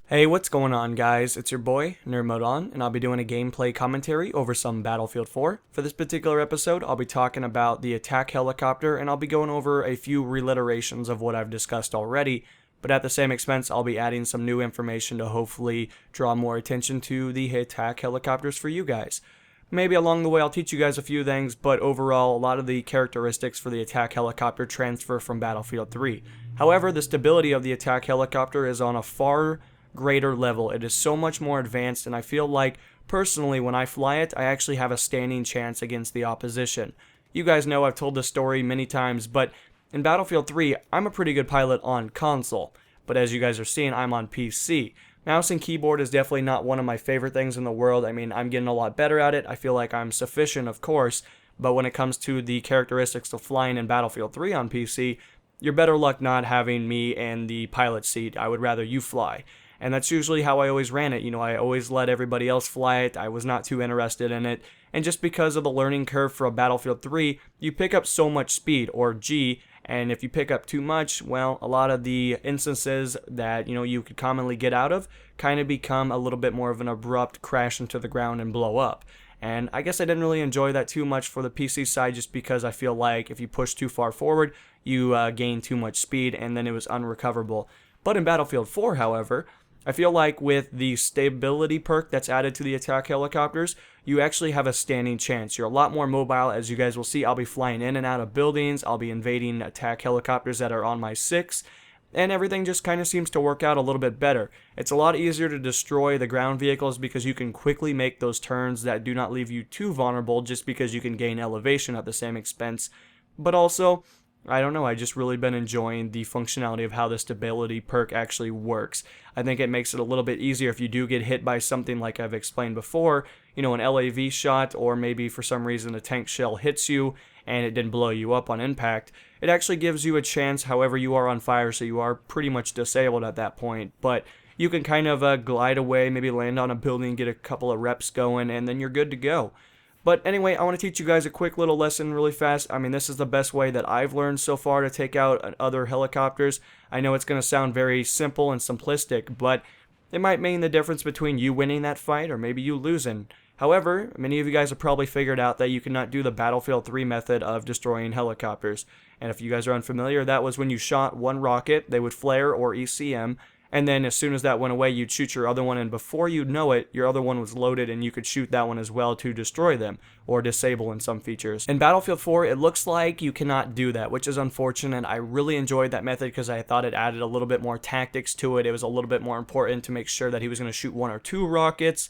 Hey, what's going on, guys? It's your boy, Nerdmode, and I'll be doing a gameplay commentary over some Battlefield 4. For this particular episode, I'll be talking about the attack helicopter, and I'll be going over a few reiterations of what I've discussed already, but at the same expense, I'll be adding some new information to hopefully draw more attention to the attack helicopters for you guys. Maybe along the way I'll teach you guys a few things, but overall, a lot of the characteristics for the attack helicopter transfer from Battlefield 3. However, the stability of the attack helicopter is on a far greater level. It is so much more advanced, and I feel like, personally, when I fly it, I actually have a standing chance against the opposition. You guys know I've told this story many times, but in Battlefield 3, I'm a pretty good pilot on console, but as you guys are seeing, I'm on PC. Mouse and keyboard is definitely not one of my favorite things in the world. I mean, I'm getting a lot better at it. I feel like I'm sufficient, of course, but when it comes to the characteristics of flying in Battlefield 3 on PC, you're better luck not having me in the pilot seat. I would rather you fly. And that's usually how I always ran it. I always let everybody else fly it. I was not too interested in it. And just because of the learning curve for a Battlefield 3, you pick up so much speed, or G, and if you pick up too much, well, a lot of the instances that, you could commonly get out of kind of become a little bit more of an abrupt crash into the ground and blow up. And I guess I didn't really enjoy that too much for the PC side, just because I feel like if you push too far forward, you gain too much speed, and then it was unrecoverable. But in Battlefield 4, however, I feel like with the stability perk that's added to the attack helicopters, you actually have a standing chance. You're a lot more mobile. As you guys will see, I'll be flying in and out of buildings. I'll be invading attack helicopters that are on my 6, and everything just kind of seems to work out a little bit better. It's a lot easier to destroy the ground vehicles because you can quickly make those turns that do not leave you too vulnerable, just because you can gain elevation at the same expense. But also, I don't know, I just really been enjoying the functionality of how the stability perk actually works. I think it makes it a little bit easier if you do get hit by something like I've explained before, an LAV shot, or maybe for some reason a tank shell hits you and it didn't blow you up on impact. It actually gives you a chance, however you are on fire, so you are pretty much disabled at that point, but you can kind of glide away, maybe land on a building, get a couple of reps going, and then you're good to go. But anyway, I want to teach you guys a quick little lesson really fast. I mean, this is the best way that I've learned so far to take out other helicopters. I know it's going to sound very simple and simplistic, but it might mean the difference between you winning that fight or maybe you losing. However, many of you guys have probably figured out that you cannot do the Battlefield 3 method of destroying helicopters. And if you guys are unfamiliar, that was when you shot one rocket, they would flare or ECM, and then as soon as that went away, you'd shoot your other one, and before you'd know it, your other one was loaded, and you could shoot that one as well to destroy them, or disable in some features. In Battlefield 4, it looks like you cannot do that, which is unfortunate. I really enjoyed that method because I thought it added a little bit more tactics to it. It was a little bit more important to make sure that he was going to shoot one or two rockets,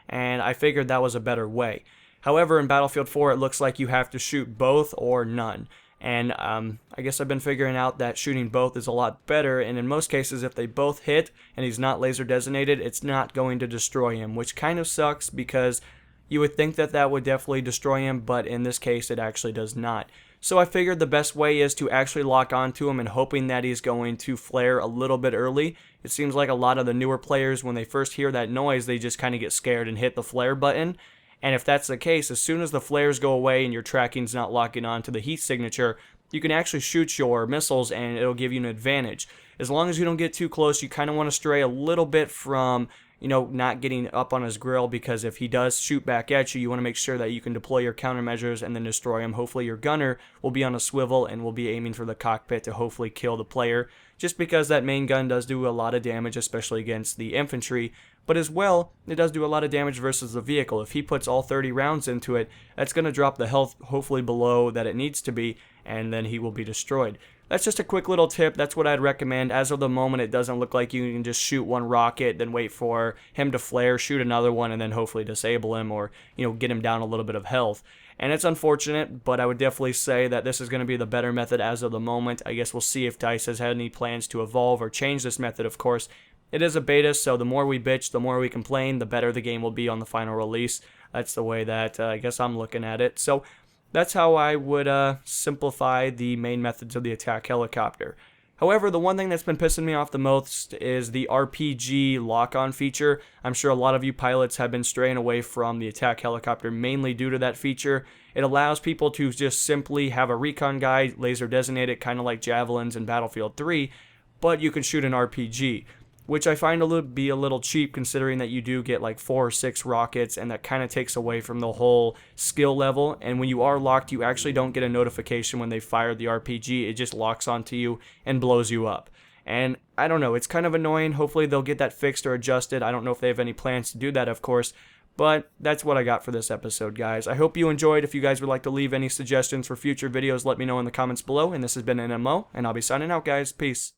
and I figured that was a better way. However, in Battlefield 4, it looks like you have to shoot both or none. And I guess I've been figuring out that shooting both is a lot better, and in most cases, if they both hit and he's not laser designated, it's not going to destroy him, which kind of sucks because you would think that that would definitely destroy him, but in this case, it actually does not. So I figured the best way is to actually lock onto him and hoping that he's going to flare a little bit early. It seems like a lot of the newer players, when they first hear that noise, they just kind of get scared and hit the flare button. And if that's the case, as soon as the flares go away and your tracking's not locking on to the heat signature, you can actually shoot your missiles and it'll give you an advantage. As long as you don't get too close, you kind of want to stray a little bit from, not getting up on his grill, because if he does shoot back at you, you want to make sure that you can deploy your countermeasures and then destroy him. Hopefully your gunner will be on a swivel and will be aiming for the cockpit to hopefully kill the player, just because that main gun does do a lot of damage, especially against the infantry. But as well, it does do a lot of damage versus the vehicle. If he puts all 30 rounds into it, that's going to drop the health hopefully below that it needs to be, and then he will be destroyed. That's just a quick little tip. That's what I'd recommend. As of the moment, it doesn't look like you can just shoot one rocket, then wait for him to flare, shoot another one, and then hopefully disable him or, get him down a little bit of health. And it's unfortunate, but I would definitely say that this is going to be the better method as of the moment. I guess we'll see if DICE has had any plans to evolve or change this method, of course. It is a beta, so the more we bitch, the more we complain, the better the game will be on the final release. That's the way that I guess I'm looking at it. So that's how I would simplify the main methods of the attack helicopter. However, the one thing that's been pissing me off the most is the RPG lock-on feature. I'm sure a lot of you pilots have been straying away from the attack helicopter mainly due to that feature. It allows people to just simply have a recon guy laser designated, kind of like javelins in Battlefield 3, but you can shoot an RPG. which I find be a little cheap considering that you do get like 4 or 6 rockets, and that kind of takes away from the whole skill level. And when you are locked, you actually don't get a notification when they fire the RPG. It just locks onto you and blows you up. And I don't know, it's kind of annoying. Hopefully they'll get that fixed or adjusted. I don't know if they have any plans to do that, of course. But that's what I got for this episode, guys. I hope you enjoyed. If you guys would like to leave any suggestions for future videos, let me know in the comments below. And this has been NMO, and I'll be signing out, guys. Peace.